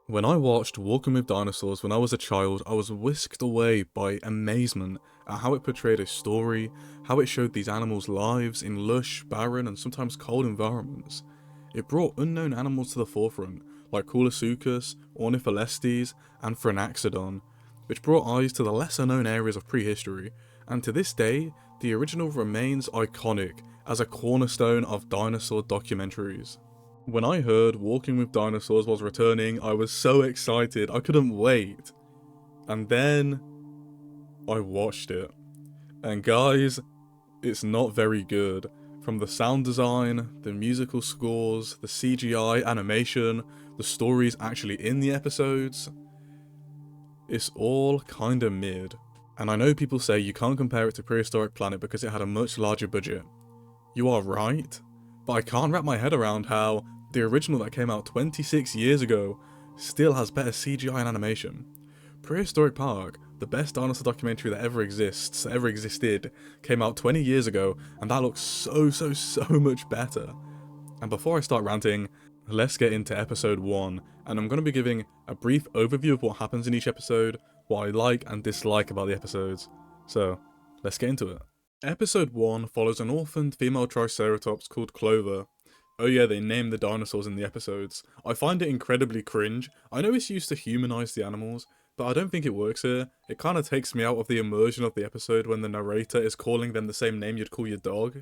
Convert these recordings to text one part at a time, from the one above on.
When I watched Walking with Dinosaurs when I was a child, I was whisked away by amazement at how it portrayed a story, how it showed these animals' lives in lush, barren, and sometimes cold environments. It brought unknown animals to the forefront, like Coolosuchus, Ornitholestes, and Phranaxodon, which brought eyes to the lesser known areas of prehistory, and to this day, the original remains iconic as a cornerstone of dinosaur documentaries. When I heard Walking with Dinosaurs was returning, I was so excited, I couldn't wait. And then I watched it. And guys, it's not very good. From the sound design, the musical scores, the CGI animation, the stories actually in the episodes, it's all kinda mid. And I know people say you can't compare it to Prehistoric Planet because it had a much larger budget. You are right, but I can't wrap my head around how the original that came out 26 years ago still has better CGI and animation. Prehistoric Park, the best dinosaur documentary that ever existed, came out 20 years ago, and that looks so much better. And before I start ranting, let's get into episode 1, and I'm going to be giving a brief overview of what happens in each episode, what I like and dislike about the episodes. So, let's get into it. Episode 1 follows an orphaned female Triceratops called Clover. Oh yeah, they name the dinosaurs in the episodes. I find it incredibly cringe. I know it's used to humanise the animals, but I don't think it works here. It kinda takes me out of the immersion of the episode when the narrator is calling them the same name you'd call your dog.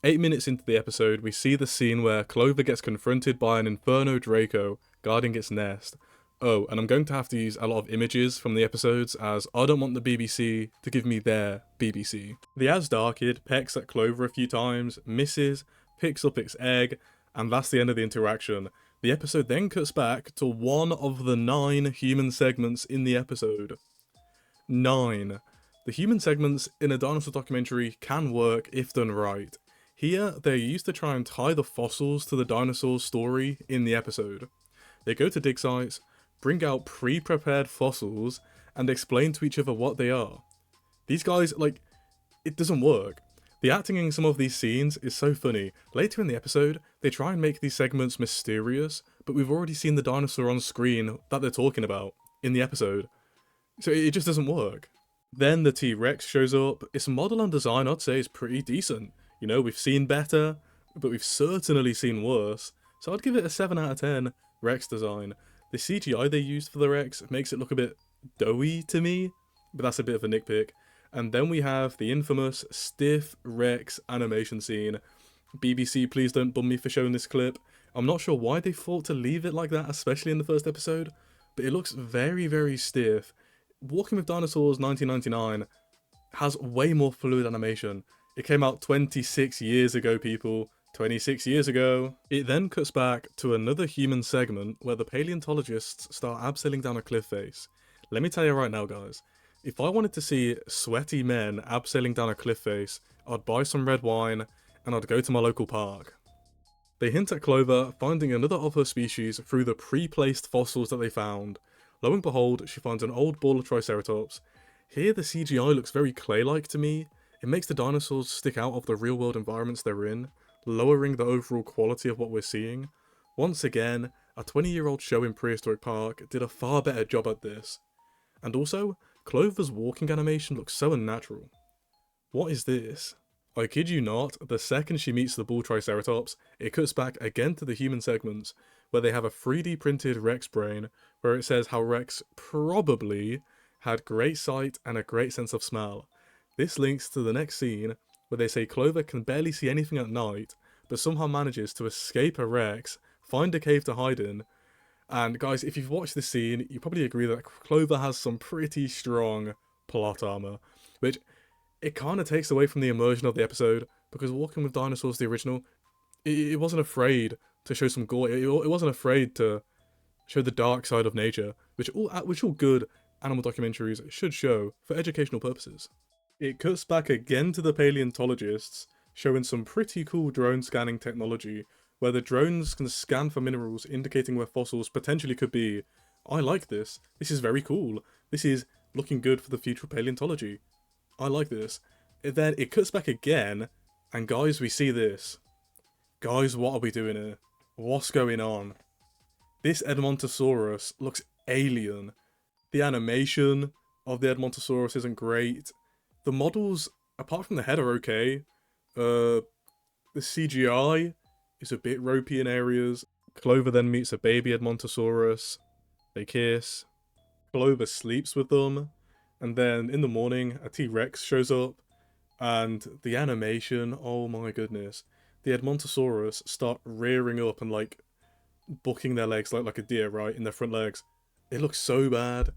8 minutes into the episode, we see the scene where Clover gets confronted by an Inferno Draco guarding its nest. Oh, and I'm going to have to use a lot of images from the episodes as I don't want the BBC to give me their BBC. The Asdar kid pecks at Clover a few times, misses, picks up its egg, and that's the end of the interaction. The episode then cuts back to one of the 9 human segments in the episode. 9. The human segments in a dinosaur documentary can work if done right. Here, they're used to try and tie the fossils to the dinosaur's story in the episode. They go to dig sites, bring out pre-prepared fossils, and explain to each other what they are. These guys, it doesn't work. The acting in some of these scenes is so funny. Later in the episode, they try and make these segments mysterious, but we've already seen the dinosaur on screen that they're talking about in the episode. So it just doesn't work. Then the T-Rex shows up. Its model and design I'd say is pretty decent. You know, we've seen better, but we've certainly seen worse. So I'd give it a 7 out of 10 Rex design. The CGI they used for the Rex makes it look a bit doughy to me, but that's a bit of a nitpick. And then we have the infamous stiff Rex animation scene. BBC, please don't bum me for showing this clip. I'm not sure why they thought to leave it like that, especially in the first episode, but it looks very stiff. Walking with Dinosaurs 1999 has way more fluid animation. It came out 26 years ago, people. 26 years ago. It then cuts back to another human segment where the paleontologists start abseiling down a cliff face. Let me tell you right now, guys, if I wanted to see sweaty men abseiling down a cliff face, I'd buy some red wine and I'd go to my local park. They hint at Clover finding another of her species through the pre-placed fossils that they found. Lo and behold, she finds an old ball of Triceratops. Here the CGI looks very clay-like to me. It makes the dinosaurs stick out of the real-world environments they're in, lowering the overall quality of what we're seeing. Once again, a 20-year-old show in Prehistoric Park did a far better job at this. And also, Clover's walking animation looks so unnatural. What is this? I kid you not, the second she meets the bull Triceratops, it cuts back again to the human segments, where they have a 3D printed Rex brain, where it says how Rex probably had great sight and a great sense of smell. This links to the next scene, where they say Clover can barely see anything at night, but somehow manages to escape a Rex, find a cave to hide in, and guys, if you've watched this scene, you probably agree that Clover has some pretty strong plot armor, which it kind of takes away from the immersion of the episode, because Walking with Dinosaurs, the original, it wasn't afraid to show some gore, it wasn't afraid to show the dark side of nature, which all good animal documentaries should show for educational purposes. It cuts back again to the paleontologists, showing some pretty cool drone scanning technology, where the drones can scan for minerals indicating where fossils potentially could be. I like this. This is very cool. This is looking good for the future of paleontology. I like this. Then it cuts back again, and guys, we see this. Guys, what are we doing here? What's going on? This Edmontosaurus looks alien. The animation of the Edmontosaurus isn't great. The models, apart from the head, are okay. The CGI is a bit ropey in areas. Clover then meets a baby Edmontosaurus. They kiss. Clover sleeps with them. And then in the morning, a T-Rex shows up. And the animation, oh my goodness. The Edmontosaurus start rearing up and like bucking their legs like a deer, right? In their front legs. It looks so bad.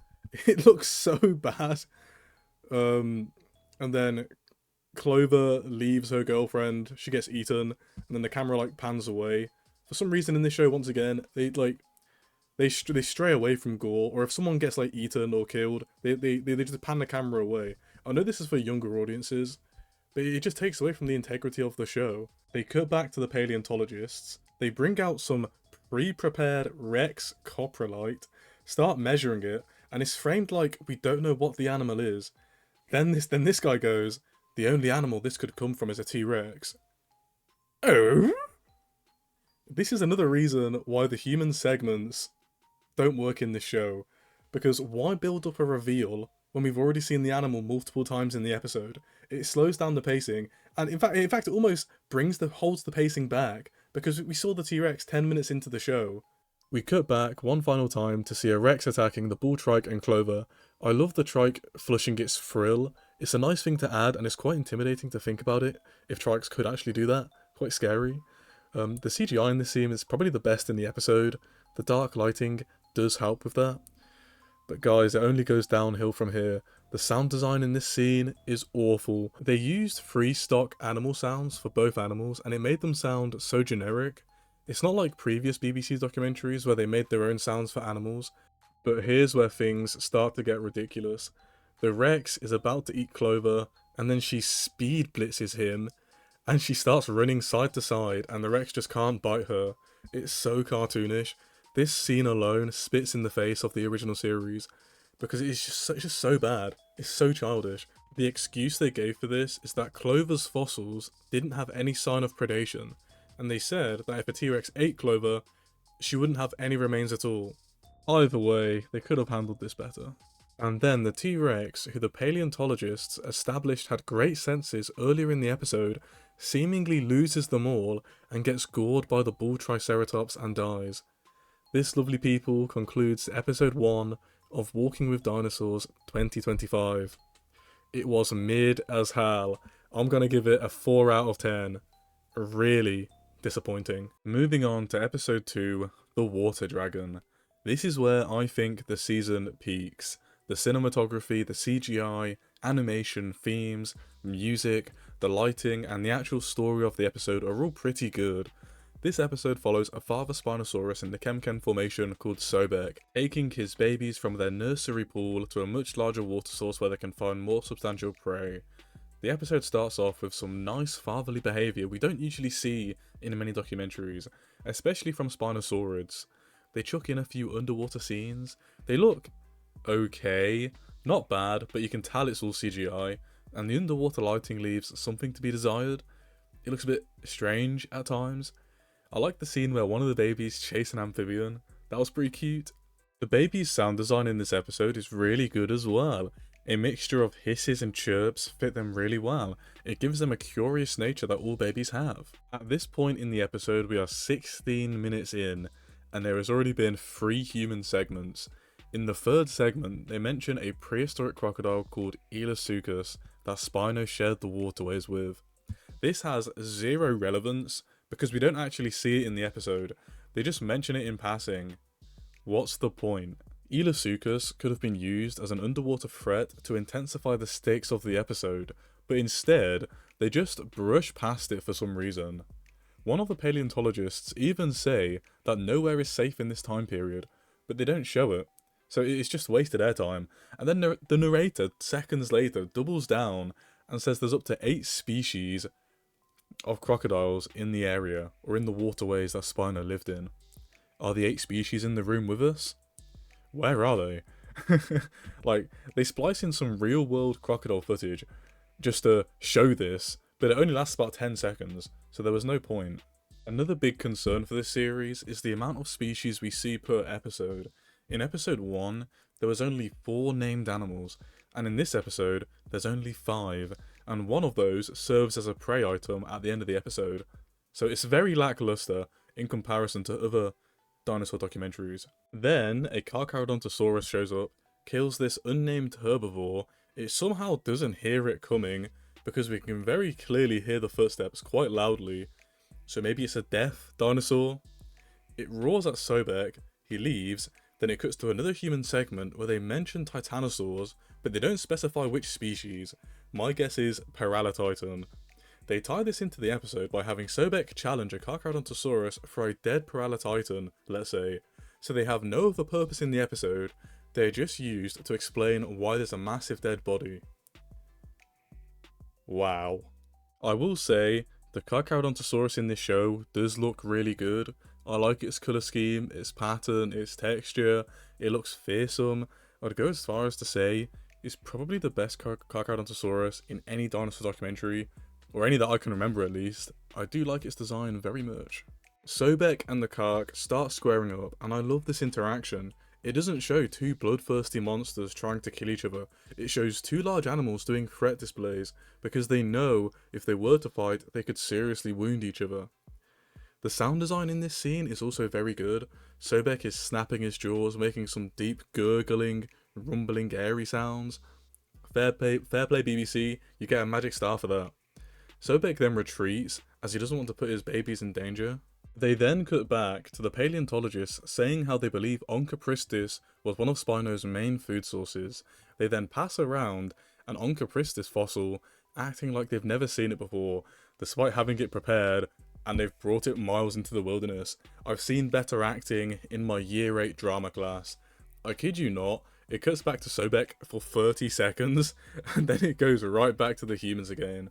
It looks so bad. And then Clover leaves her girlfriend. She gets eaten, and then the camera like pans away. For some reason in this show, once again, they stray away from gore, or if someone gets like eaten or killed, they just pan the camera away. I know this is for younger audiences, but it just takes away from the integrity of the show. They cut back to the paleontologists. They bring out some pre-prepared Rex coprolite, start measuring it, and it's framed like we don't know what the animal is. Then this guy goes, the only animal this could come from is a T-Rex. Oh? This is another reason why the human segments don't work in this show. Because why build up a reveal when we've already seen the animal multiple times in the episode? It slows down the pacing, and in fact it almost holds the pacing back, because we saw the T-Rex 10 minutes into the show. We cut back one final time to see a Rex attacking the bull trike and Clover. I love the trike flushing its frill. It's a nice thing to add, and it's quite intimidating to think about it, if trikes could actually do that. Quite scary. The CGI in this scene is probably the best in the episode. The dark lighting does help with that. But guys, it only goes downhill from here. The sound design in this scene is awful. They used free stock animal sounds for both animals, and it made them sound so generic. It's not like previous BBC documentaries where they made their own sounds for animals, but here's where things start to get ridiculous. The Rex is about to eat Clover, and then she speed blitzes him, and she starts running side to side, and the Rex just can't bite her. It's so cartoonish. This scene alone spits in the face of the original series, because it's just so bad. It's so childish. The excuse they gave for this is that Clover's fossils didn't have any sign of predation, and they said that if a T-Rex ate Clover, she wouldn't have any remains at all. Either way, they could have handled this better. And then the T-Rex, who the paleontologists established had great senses earlier in the episode, seemingly loses them all and gets gored by the bull triceratops and dies. This, lovely people, concludes episode 1 of Walking with Dinosaurs 2025. It was mid as hell. I'm gonna give it a 4 out of 10. Really disappointing. Moving on to episode 2, The Water Dragon. This is where I think the season peaks. The cinematography, the CGI, animation, themes, music, the lighting, and the actual story of the episode are all pretty good. This episode follows a father Spinosaurus in the Kemken formation called Sobek, taking his babies from their nursery pool to a much larger water source where they can find more substantial prey. The episode starts off with some nice fatherly behaviour we don't usually see in many documentaries, especially from Spinosaurids. They chuck in a few underwater scenes. They look okay, not bad, but you can tell it's all CGI, and the underwater lighting leaves something to be desired. It looks a bit strange at times. I like the scene where one of the babies chase an amphibian. That was pretty cute. The baby's sound design in this episode is really good as well. A mixture of hisses and chirps fit them really well. It gives them a curious nature that all babies have. At this point in the episode, we are 16 minutes in, and there has already been 3 human segments. In the 3rd segment, they mention a prehistoric crocodile called Elasuchus that Spino shared the waterways with. This has 0 relevance, because we don't actually see it in the episode. They just mention it in passing. What's the point? Elasuchus could have been used as an underwater threat to intensify the stakes of the episode, but instead, they just brush past it for some reason. One of the paleontologists even say that nowhere is safe in this time period, but they don't show it, so it's just wasted airtime. And then the narrator, seconds later, doubles down and says there's up to 8 species of crocodiles in the area, or in the waterways that Spino lived in. Are the 8 species in the room with us? Where are they? Like, they splice in some real world crocodile footage just to show this, but it only lasts about 10 seconds, so there was no point. Another big concern for this series is the amount of species we see per episode. In episode 1, there was only 4 named animals, and in this episode, there's only 5, and one of those serves as a prey item at the end of the episode. So it's very lackluster in comparison to other dinosaur documentaries. Then, a Carcharodontosaurus shows up, kills this unnamed herbivore. It somehow doesn't hear it coming, because we can very clearly hear the footsteps quite loudly. So maybe it's a deaf dinosaur? It roars at Sobek, he leaves, then it cuts to another human segment where they mention titanosaurs, but they don't specify which species. My guess is Paralititan. They tie this into the episode by having Sobek challenge a Carcharodontosaurus for a dead Paralititan, let's say. So they have no other purpose in the episode, they're just used to explain why there's a massive dead body. Wow. I will say, the Carcharodontosaurus in this show does look really good. I like its colour scheme, its pattern, its texture, it looks fearsome. I'd go as far as to say, it's probably the best Carcharodontosaurus in any dinosaur documentary, or any that I can remember at least. I do like its design very much. Sobek and the Kark start squaring up, and I love this interaction. It doesn't show two bloodthirsty monsters trying to kill each other, it shows two large animals doing threat displays, because they know if they were to fight, they could seriously wound each other. The sound design in this scene is also very good. Sobek is snapping his jaws, making some deep gurgling, rumbling, airy sounds. Fair play BBC, you get a magic star for that. Sobek then retreats, as he doesn't want to put his babies in danger. They then cut back to the paleontologists saying how they believe Onchopristis was one of Spino's main food sources. They then pass around an Onchopristis fossil, acting like they've never seen it before, despite having it prepared, and they've brought it miles into the wilderness. I've seen better acting in my year 8 drama class. I kid you not, it cuts back to Sobek for 30 seconds, and then it goes right back to the humans again.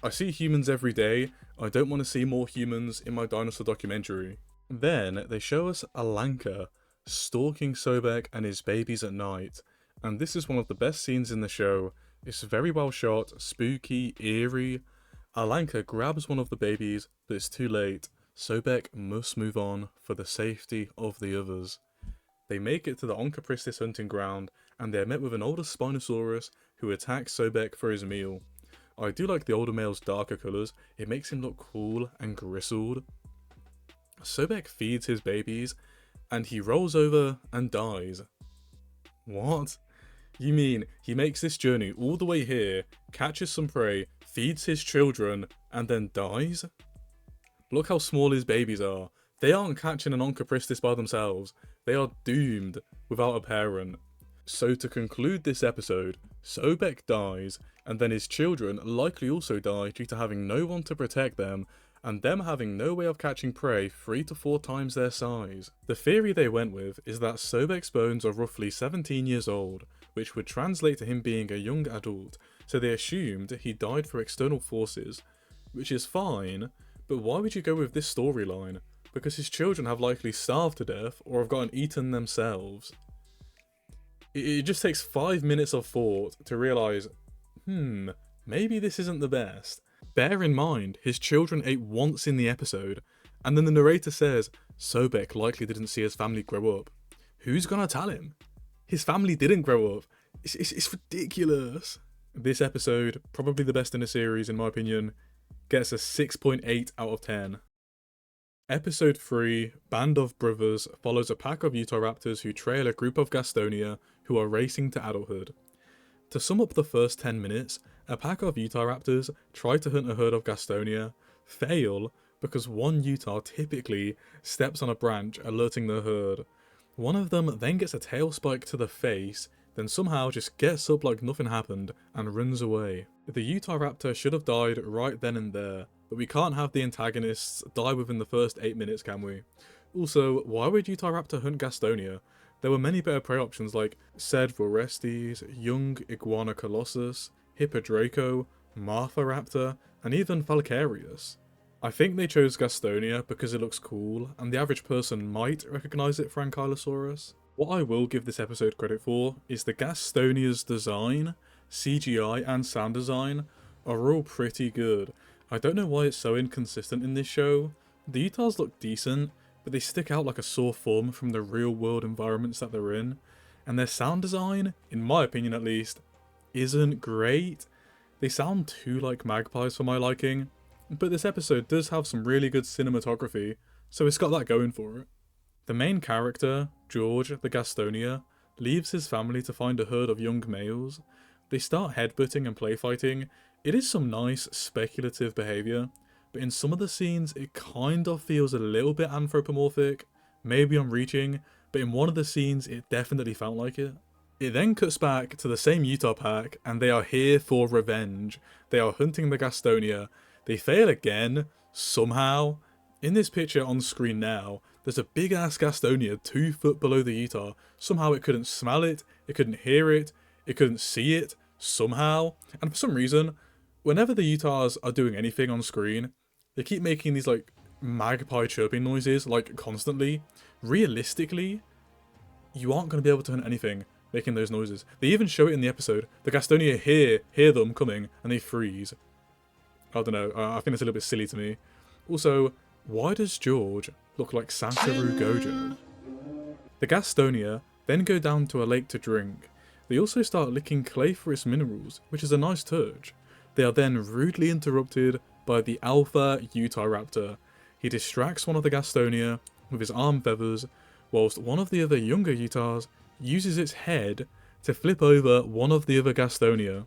I see humans every day, I don't want to see more humans in my dinosaur documentary. Then they show us Alanka stalking Sobek and his babies at night, and this is one of the best scenes in the show. It's very well shot, spooky, eerie. Alanka grabs one of the babies, but it's too late. Sobek must move on for the safety of the others. They make it to the Onchopristis hunting ground, and they're met with an older Spinosaurus who attacks Sobek for his meal. I do like the older male's darker colours, it makes him look cool and gristled. Sobek feeds his babies, and he rolls over and dies. What? You mean he makes this journey all the way here, catches some prey, feeds his children, and then dies? Look how small his babies are. They aren't catching an Onchopristis by themselves, they are doomed without a parent. So to conclude this episode, Sobek dies, and then his children likely also die due to having no one to protect them, and them having no way of catching prey 3 to 4 times their size. The theory they went with is that Sobek's bones are roughly 17 years old, which would translate to him being a young adult, so they assumed he died for external forces, which is fine, but why would you go with this storyline? Because his children have likely starved to death or have gotten eaten themselves. It just takes 5 minutes of thought to realise, maybe this isn't the best. Bear in mind, his children ate once in the episode, and then the narrator says, Sobek likely didn't see his family grow up. Who's gonna tell him? His family didn't grow up. It's ridiculous. This episode, probably the best in the series in my opinion, gets a 6.8 out of 10. Episode 3, Band of Brothers, follows a pack of Utahraptors who trail a group of Gastonia who are racing to adulthood. To sum up the first 10 minutes, a pack of Utahraptors try to hunt a herd of Gastonia, fail because one Utah typically steps on a branch alerting the herd. One of them then gets a tail spike to the face, then somehow just gets up like nothing happened and runs away. The Utahraptor should have died right then and there, but we can't have the antagonists die within the first 8 minutes, can we? Also, why would Utahraptor hunt Gastonia? There were many better prey options like Cedvorestes, young Iguana Colossus, Hippodraco, Martharaptor, and even Falcarius. I think they chose Gastonia because it looks cool, and the average person might recognise it for Ankylosaurus. What I will give this episode credit for is the Gastonia's design, CGI and sound design are all pretty good. I don't know why it's so inconsistent in this show, The Utahs look decent, but they stick out like a sore thumb from the real world environments that they're in, and their sound design, in my opinion at least, isn't great. They sound too like magpies for my liking, but this episode does have some really good cinematography, so it's got that going for it. The main character, George the Gastonia, leaves his family to find a herd of young males. They start headbutting and playfighting. It is some nice speculative behaviour, but in some of the scenes it kind of feels a little bit anthropomorphic. Maybe I'm reaching, but in one of the scenes it definitely felt like it. It then cuts back to the same Utah pack, and they are here for revenge. They are hunting the Gastonia. They fail again, somehow. In this picture on screen now, there's a big ass Gastonia 2 foot below the Utah. Somehow it couldn't smell it, it couldn't hear it, it couldn't see it, somehow. And for some reason, whenever the Utahs are doing anything on screen, they keep making these like magpie chirping noises, like constantly. Realistically, you aren't going to be able to hunt anything making those noises. They even show it in the episode. The Gastonia hear them coming and they freeze. I don't know, I think it's a little bit silly to me. Also, why does George look like Satoru Gojo? The Gastonia then go down to a lake to drink. They also start licking clay for its minerals, which is a nice touch. They are then rudely interrupted by the alpha Utah raptor. He distracts one of the Gastonia with his arm feathers, whilst one of the other younger Utahs uses its head to flip over one of the other Gastonia.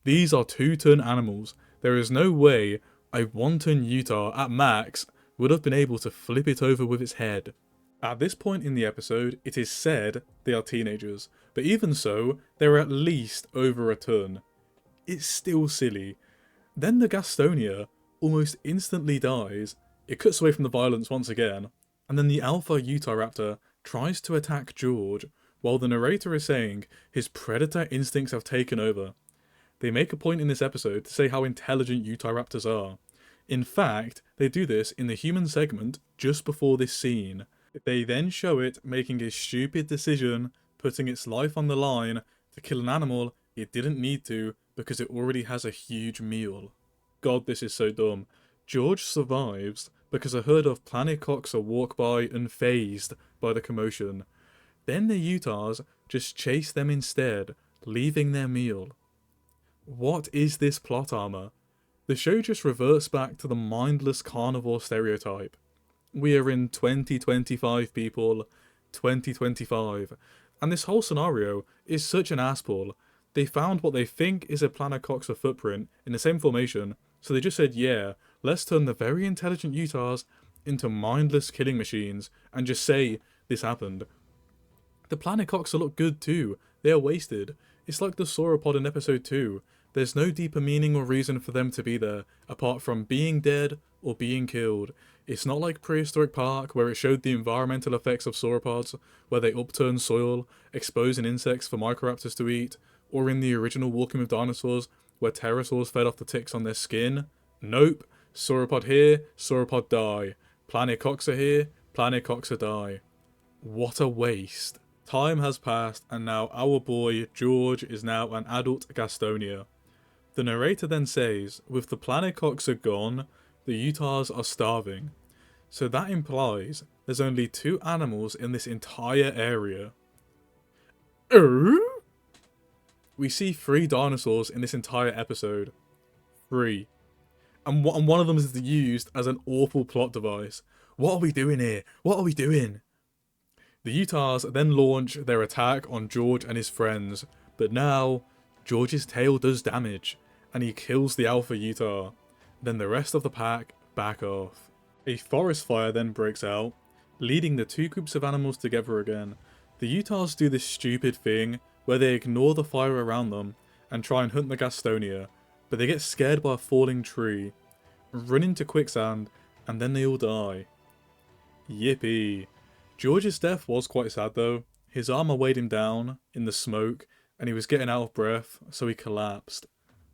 These are 2-ton animals. There is no way a 1-ton Utah at max would have been able to flip it over with its head. At this point in the episode, it is said they are teenagers, but even so, they're at least over a ton. It's still silly. Then the Gastonia almost instantly dies. It cuts away from the violence once again, and then the alpha Utah raptor tries to attack George, while the narrator is saying his predator instincts have taken over. They make a point in this episode to say how intelligent Utah raptors are. In fact, they do this in the human segment just before this scene. They then show it making a stupid decision, putting its life on the line to kill an animal it didn't need to because it already has a huge meal. God, this is so dumb. George survives because a herd of planicocks walk by unfazed by the commotion. Then the Utahs just chase them instead, leaving their meal. What is this plot armor? The show just reverts back to the mindless carnivore stereotype. We are in 2025, people. 2025. And this whole scenario is such an asspull. They found what they think is a Planocoxa footprint in the same formation, so they just said, yeah, let's turn the very intelligent Utahs into mindless killing machines and just say this happened. The Planocoxa look good too. They are wasted. It's like the sauropod in episode 2. There's no deeper meaning or reason for them to be there, apart from being dead or being killed. It's not like Prehistoric Park, where it showed the environmental effects of sauropods, where they upturn soil, exposing insects for Microraptors to eat, or in the original Walking with Dinosaurs, where pterosaurs fed off the ticks on their skin. Nope. Sauropod here, sauropod die. Planocoxa here, Planocoxa die. What a waste. Time has passed, and now our boy George is now an adult Gastonia. The narrator then says, with the Planocoxa gone, the Utahs are starving. So that implies there's only 2 animals in this entire area. We see 3 dinosaurs in this entire episode. 3. And one of them is used as an awful plot device. What are we doing here? What are we doing? The Utahs then launch their attack on George and his friends, but now George's tail does damage, and he kills the alpha Utah. Then the rest of the pack back off. A forest fire then breaks out, leading the 2 groups of animals together again. The Utahs do this stupid thing where they ignore the fire around them and try and hunt the Gastonia, but they get scared by a falling tree, run into quicksand, and then they all die. Yippee. George's death was quite sad though. His armor weighed him down in the smoke, and he was getting out of breath, so he collapsed.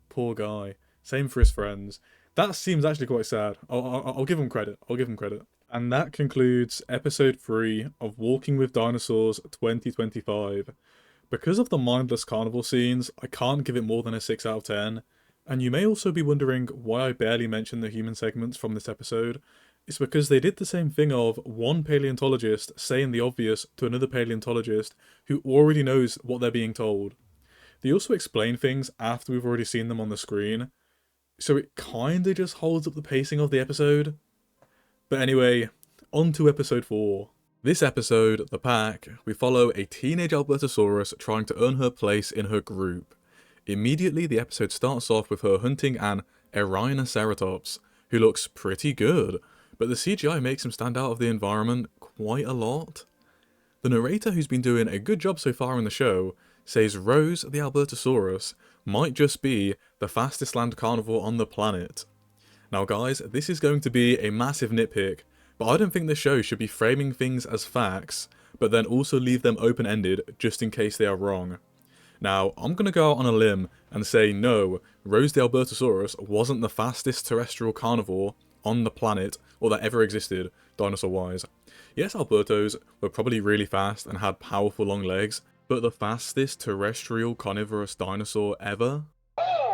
Poor guy. Same for his friends. That seems actually quite sad. I'll give him credit. I'll give him credit. And that concludes episode 3 of Walking with Dinosaurs 2025. Because of the mindless carnival scenes, I can't give it more than a 6 out of 10. And you may also be wondering why I barely mention the human segments from this episode. It's because they did the same thing of one paleontologist saying the obvious to another paleontologist who already knows what they're being told. They also explain things after we've already seen them on the screen, so it kinda just holds up the pacing of the episode. But anyway, on to episode 4. This episode, The Pack, we follow a teenage Albertosaurus trying to earn her place in her group. Immediately, the episode starts off with her hunting an Erinoceratops, who looks pretty good, but the CGI makes him stand out of the environment quite a lot. The narrator, who's been doing a good job so far in the show, says Rose the Albertosaurus might just be the fastest land carnivore on the planet. Now guys, this is going to be a massive nitpick, but I don't think the show should be framing things as facts, but then also leave them open-ended just in case they are wrong. Now, I'm going to go out on a limb and say no, Rose the Albertosaurus wasn't the fastest terrestrial carnivore on the planet, or that ever existed, dinosaur-wise. Yes, Albertos were probably really fast and had powerful long legs, but the fastest terrestrial carnivorous dinosaur ever?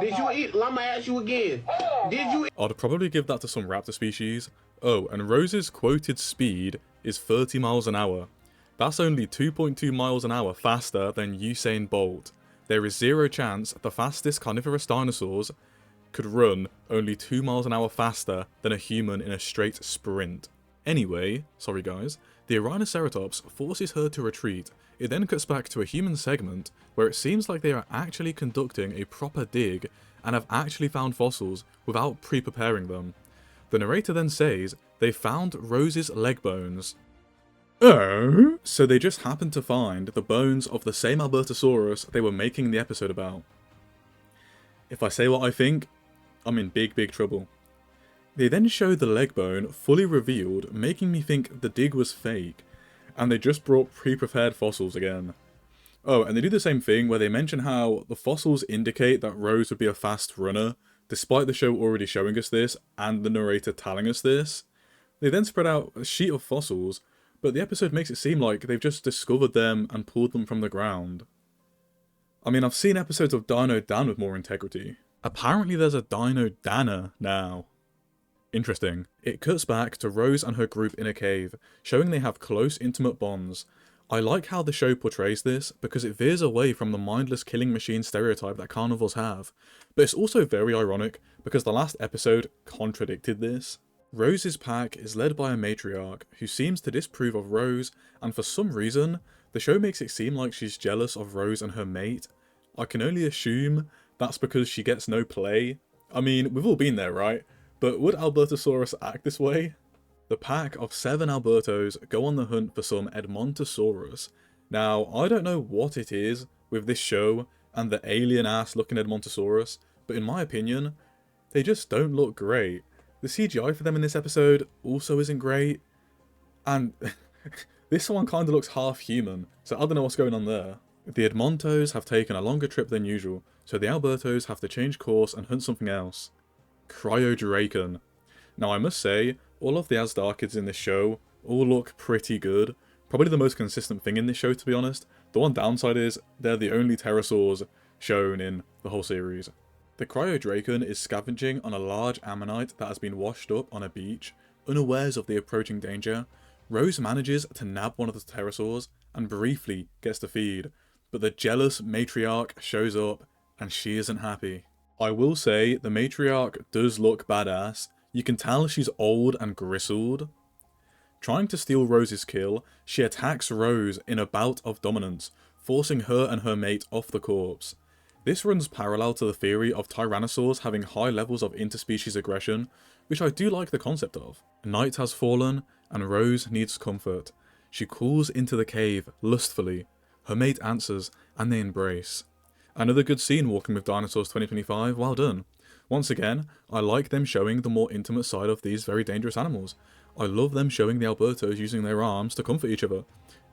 Did you eat? I'ma ask you again. Did you eat? I'd probably give that to some raptor species. Oh, and Rose's quoted speed is 30 miles an hour. That's only 2.2 miles an hour faster than Usain Bolt. There is zero chance the fastest carnivorous dinosaurs could run only 2 miles an hour faster than a human in a straight sprint. Anyway, sorry guys, the Erinoceratops forces her to retreat. It then cuts back to a human segment where it seems like they are actually conducting a proper dig and have actually found fossils without pre-preparing them. The narrator then says they found Rose's leg bones. Oh? So they just happened to find the bones of the same Albertosaurus they were making the episode about. If I say what I think, I'm in big trouble. They then show the leg bone fully revealed, making me think the dig was fake, and they just brought pre-prepared fossils again. Oh, and they do the same thing where they mention how the fossils indicate that Rose would be a fast runner, despite the show already showing us this and the narrator telling us this. They then spread out a sheet of fossils, but the episode makes it seem like they've just discovered them and pulled them from the ground. I mean, I've seen episodes of Dino Dan with more integrity. Apparently there's a Dino Danner now. Interesting. It cuts back to Rose and her group in a cave, showing they have close, intimate bonds. I like how the show portrays this, because it veers away from the mindless killing machine stereotype that carnivores have, but it's also very ironic, because the last episode contradicted this. Rose's pack is led by a matriarch, who seems to disapprove of Rose, and for some reason, the show makes it seem like she's jealous of Rose and her mate. I can only assume that's because she gets no play. I mean, we've all been there, right? But would Albertosaurus act this way? The pack of 7 Albertos go on the hunt for some Edmontosaurus. Now, I don't know what it is with this show and the alien-ass looking Edmontosaurus, but in my opinion, they just don't look great. The CGI for them in this episode also isn't great, and this one kinda looks half human, so I don't know what's going on there. The Edmontos have taken a longer trip than usual, so the Albertos have to change course and hunt something else. Cryodraken. Now I must say, all of the Azdarchids in this show all look pretty good. Probably the most consistent thing in this show, to be honest. The one downside is, they're the only pterosaurs shown in the whole series. The Cryodraken is scavenging on a large ammonite that has been washed up on a beach. Unawares of the approaching danger, Rose manages to nab one of the pterosaurs and briefly gets to feed, but the jealous matriarch shows up and she isn't happy. I will say, the matriarch does look badass. You can tell she's old and gristled. Trying to steal Rose's kill, she attacks Rose in a bout of dominance, forcing her and her mate off the corpse. This runs parallel to the theory of tyrannosaurs having high levels of interspecies aggression, which I do like the concept of. Night has fallen, and Rose needs comfort. She calls into the cave, lustfully. Her mate answers, and they embrace. Another good scene walking with Dinosaurs 2025, well done. Once again, I like them showing the more intimate side of these very dangerous animals. I love them showing the Albertos using their arms to comfort each other.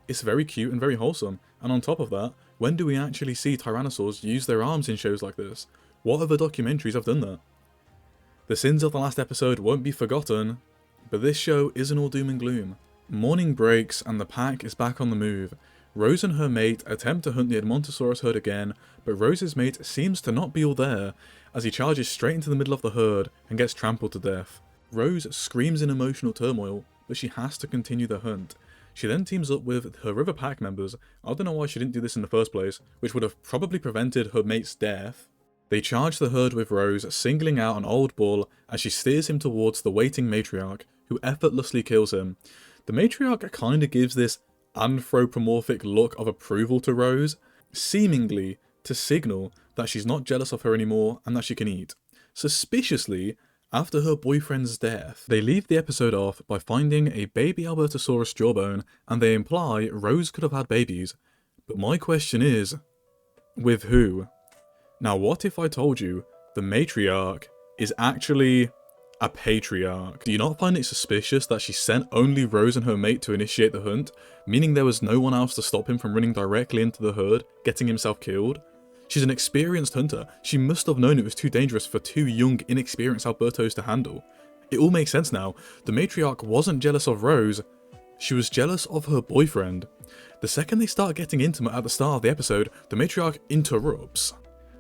It's very cute and very wholesome, and on top of that, when do we actually see Tyrannosaurs use their arms in shows like this? What other documentaries have done that? The sins of the last episode won't be forgotten, but this show isn't all doom and gloom. Morning breaks and the pack is back on the move. Rose and her mate attempt to hunt the Edmontosaurus herd again, but Rose's mate seems to not be all there, as he charges straight into the middle of the herd and gets trampled to death. Rose screams in emotional turmoil, but she has to continue the hunt. She then teams up with her other pack members. I don't know why she didn't do this in the first place, which would have probably prevented her mate's death. They charge the herd with Rose, singling out an old bull as she steers him towards the waiting matriarch, who effortlessly kills him. The matriarch kinda gives this anthropomorphic look of approval to Rose, seemingly to signal that she's not jealous of her anymore and that she can eat. Suspiciously, after her boyfriend's death, they leave the episode off by finding a baby Albertosaurus jawbone, and they imply Rose could have had babies. But my question is, with who? Now what if I told you the matriarch is actually a patriarch? Do you not find it suspicious that she sent only Rose and her mate to initiate the hunt, meaning there was no one else to stop him from running directly into the herd, getting himself killed? She's an experienced hunter. She must have known it was too dangerous for two young, inexperienced Albertos to handle. It all makes sense now. The matriarch wasn't jealous of Rose, she was jealous of her boyfriend. The second they start getting intimate at the start of the episode, the matriarch interrupts.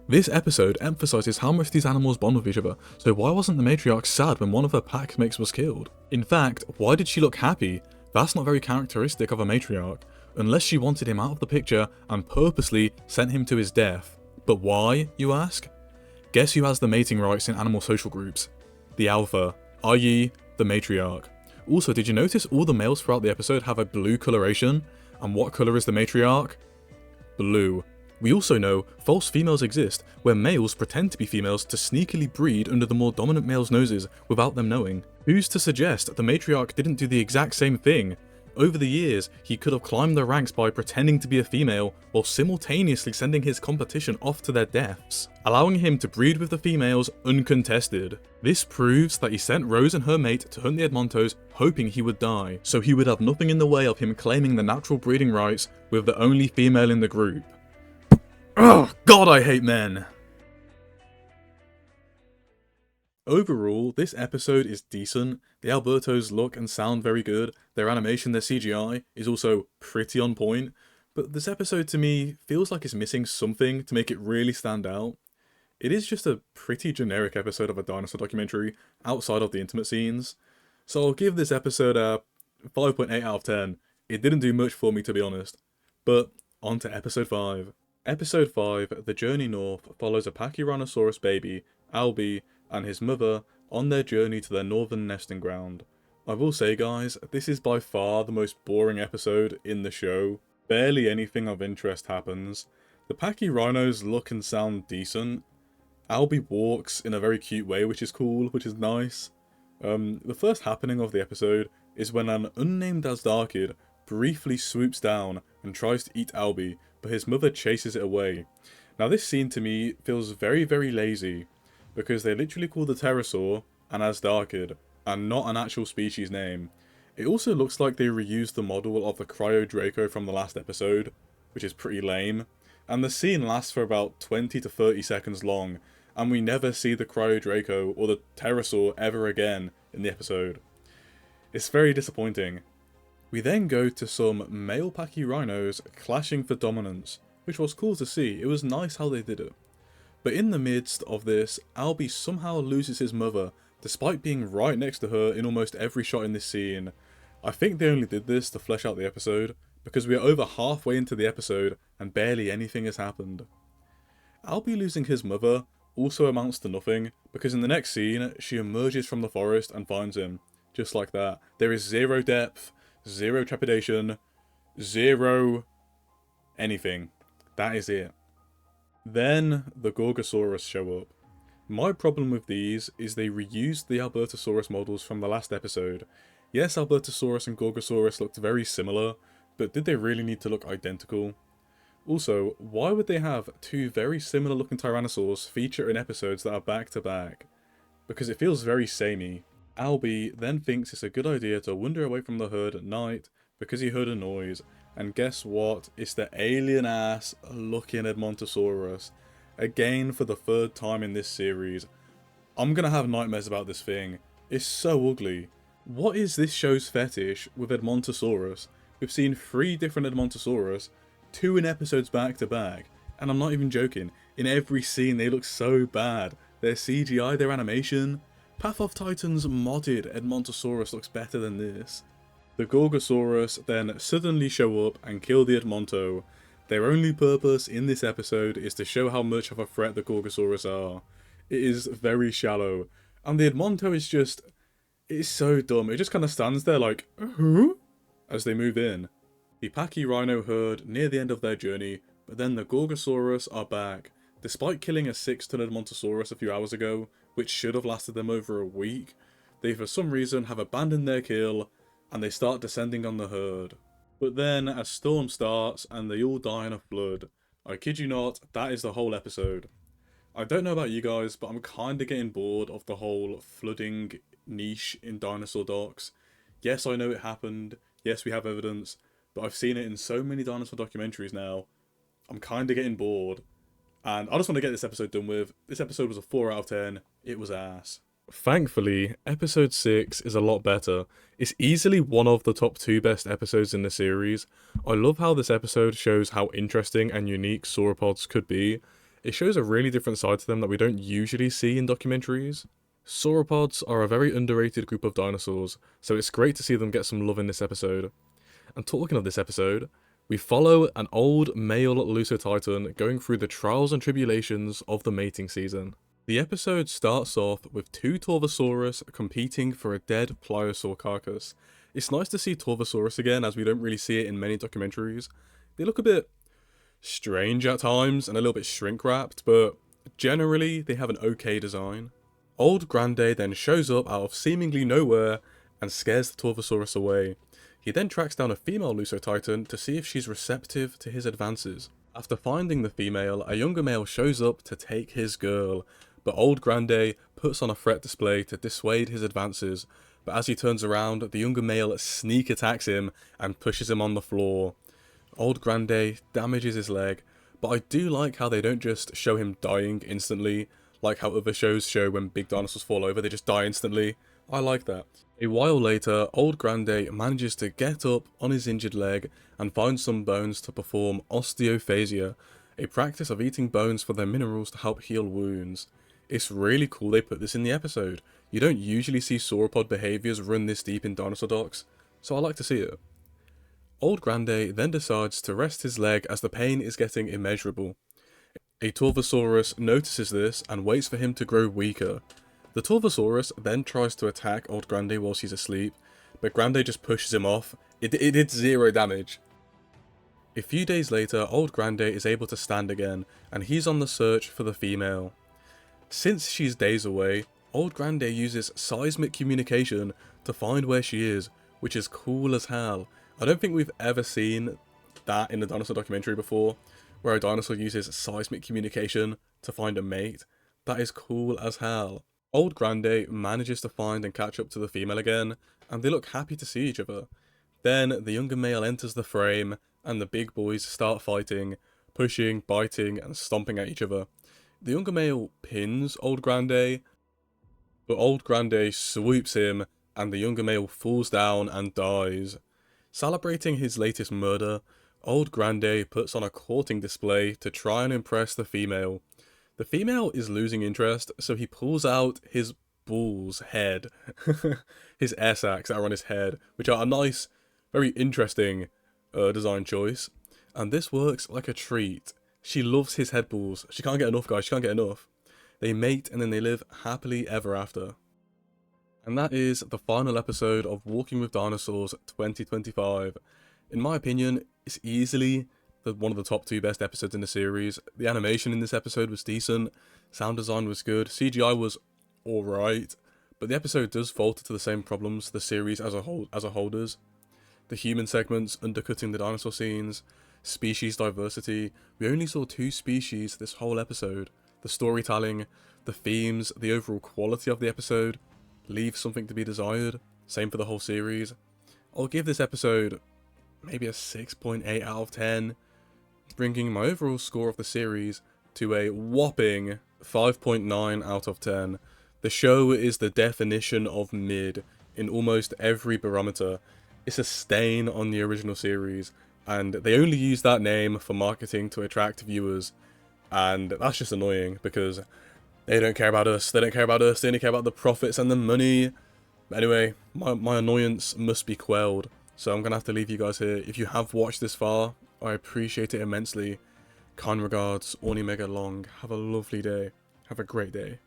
This episode emphasises how much these animals bond with each other, so why wasn't the matriarch sad when one of her pack mates was killed? In fact, why did she look happy? That's not very characteristic of a matriarch, unless she wanted him out of the picture and purposely sent him to his death. But why, you ask? Guess who has the mating rights in animal social groups? The alpha, i.e. the matriarch. Also, did you notice all the males throughout the episode have a blue coloration? And what colour is the matriarch? Blue. We also know false females exist, where males pretend to be females to sneakily breed under the more dominant males' noses without them knowing. Who's to suggest the matriarch didn't do the exact same thing? Over the years, he could have climbed the ranks by pretending to be a female while simultaneously sending his competition off to their deaths, allowing him to breed with the females uncontested. This proves that he sent Rose and her mate to hunt the Edmontos hoping he would die, so he would have nothing in the way of him claiming the natural breeding rights with the only female in the group. Ugh, God, I hate men! Overall, this episode is decent. The Albertos look and sound very good. Their animation, their CGI, is also pretty on point. But this episode to me feels like it's missing something to make it really stand out. It is just a pretty generic episode of a dinosaur documentary outside of the intimate scenes. So I'll give this episode a 5.8 out of 10. It didn't do much for me, to be honest. But on to episode 5. Episode 5, The Journey North, follows a Pachyrhinosaurus baby, Albie, and his mother on their journey to their northern nesting ground. I will say, guys, this is by far the most boring episode in the show. Barely anything of interest happens. The Pachyrhinos look and sound decent. Albie walks in a very cute way, which is cool, which is nice. The first happening of the episode is when an unnamed Azdarkid briefly swoops down and tries to eat Albie, but his mother chases it away. Now this scene to me feels very, very lazy, because they literally call the pterosaur an Azdarkid, and not an actual species name. It also looks like they reused the model of the Cryodraco from the last episode, which is pretty lame. And the scene lasts for about 20 to 30 seconds long, and we never see the Cryodraco or the pterosaur ever again in the episode. It's very disappointing. We then go to some male Pachyrhinos clashing for dominance, which was cool to see. It was nice how they did it. But in the midst of this, Albie somehow loses his mother, despite being right next to her in almost every shot in this scene. I think they only did this to flesh out the episode, because we are over halfway into the episode and barely anything has happened. Albie losing his mother also amounts to nothing, because in the next scene, she emerges from the forest and finds him. Just like that. There is zero depth, zero trepidation, zero anything. That is it. Then the Gorgosaurus show up. My problem with these is they reused the Albertosaurus models from the last episode. Yes, Albertosaurus and Gorgosaurus looked very similar, but did they really need to look identical? Also, why would they have two very similar looking Tyrannosaurs feature in episodes that are back to back? Because it feels very samey. Albie then thinks it's a good idea to wander away from the herd at night because he heard a noise. And guess what? It's the alien ass looking Edmontosaurus. Again for the third time in this series. I'm gonna have nightmares about this thing. It's so ugly. What is this show's fetish with Edmontosaurus? We've seen 3 different Edmontosaurus, 2 in episodes back to back. And I'm not even joking. In every scene they look so bad. Their CGI, their animation. Path of Titans modded Edmontosaurus looks better than this. The Gorgosaurus then suddenly show up and kill the Edmonto. Their only purpose in this episode is to show how much of a threat the Gorgosaurus are. It is very shallow, and the Edmonto is just... it's so dumb. It just kind of stands there like, huh? As they move in. The Pachyrhino herd near the end of their journey, but then the Gorgosaurus are back. Despite killing a 6-ton Edmontosaurus a few hours ago, which should have lasted them over a week, they for some reason have abandoned their kill, and they start descending on the herd. But then a storm starts and they all die in a flood. I kid you not, that is the whole episode. I don't know about you guys, but I'm kinda getting bored of the whole flooding niche in dinosaur docs. Yes, I know it happened, yes we have evidence, but I've seen it in so many dinosaur documentaries now. I'm kinda getting bored. And I just want to get this episode done with. This episode was a 4 out of 10. It was ass. Thankfully, episode 6 is a lot better. It's easily one of the top 2 best episodes in the series. I love how this episode shows how interesting and unique sauropods could be. It shows a really different side to them that we don't usually see in documentaries. Sauropods are a very underrated group of dinosaurs, so it's great to see them get some love in this episode. And talking of this episode, we follow an old male Lusotitan going through the trials and tribulations of the mating season. The episode starts off with 2 Torvosaurus competing for a dead pliosaur carcass. It's nice to see Torvosaurus again, as we don't really see it in many documentaries. They look a bit strange at times and a little bit shrink-wrapped, but generally they have an okay design. Old Grande then shows up out of seemingly nowhere and scares the Torvosaurus away. He then tracks down a female Lusotitan to see if she's receptive to his advances. After finding the female, a younger male shows up to take his girl, but Old Grande puts on a threat display to dissuade his advances, but as he turns around, the younger male sneak attacks him and pushes him on the floor. Old Grande damages his leg, but I do like how they don't just show him dying instantly, like how other shows show when big dinosaurs fall over, they just die instantly. I like that. A while later, Old Grande manages to get up on his injured leg and find some bones to perform osteophagia, a practice of eating bones for their minerals to help heal wounds. It's really cool they put this in the episode. You don't usually see sauropod behaviours run this deep in dinosaur docs, so I like to see it. Old Grande then decides to rest his leg as the pain is getting immeasurable. A Torvosaurus notices this and waits for him to grow weaker. The Torvosaurus then tries to attack Old Grande while she's asleep, but Grande just pushes him off. It did 0 damage. A few days later, Old Grande is able to stand again, and he's on the search for the female. Since she's days away, Old Grande uses seismic communication to find where she is, which is cool as hell. I don't think we've ever seen that in a dinosaur documentary before, where a dinosaur uses seismic communication to find a mate. That is cool as hell. Old Grande manages to find and catch up to the female again, and they look happy to see each other. Then the younger male enters the frame, and the big boys start fighting, pushing, biting, and stomping at each other. The younger male pins Old Grande, but Old Grande swoops him, and the younger male falls down and dies. Celebrating his latest murder, Old Grande puts on a courting display to try and impress the female. The female is losing interest, so he pulls out his bull's head, his air sacs that are on his head, which are a nice, very interesting design choice. And this works like a treat. She loves his head balls. She can't get enough, guys. She can't get enough. They mate and then they live happily ever after. And that is the final episode of Walking with Dinosaurs 2025. In my opinion, it's easily one of the top 2 best episodes in the series. The animation in this episode was decent, sound design was good, CGI was alright, but the episode does falter to the same problems the series as a whole does. The human segments undercutting the dinosaur scenes, species diversity. We only saw 2 species this whole episode. The storytelling, the themes, the overall quality of the episode leaves something to be desired. Same for the whole series. I'll give this episode maybe a 6.8 out of 10. Bringing my overall score of the series to a whopping 5.9 out of 10. The show is the definition of mid in almost every barometer. It's a stain on the original series, and they only use that name for marketing to attract viewers, and that's just annoying because They don't care about us. They don't care about us. They only care about the profits and the money. But anyway, my annoyance must be quelled. So I'm going to have to leave you guys here. If you have watched this far, I appreciate it immensely. Kind regards, Orny Mega Long. Have a lovely day. Have a great day.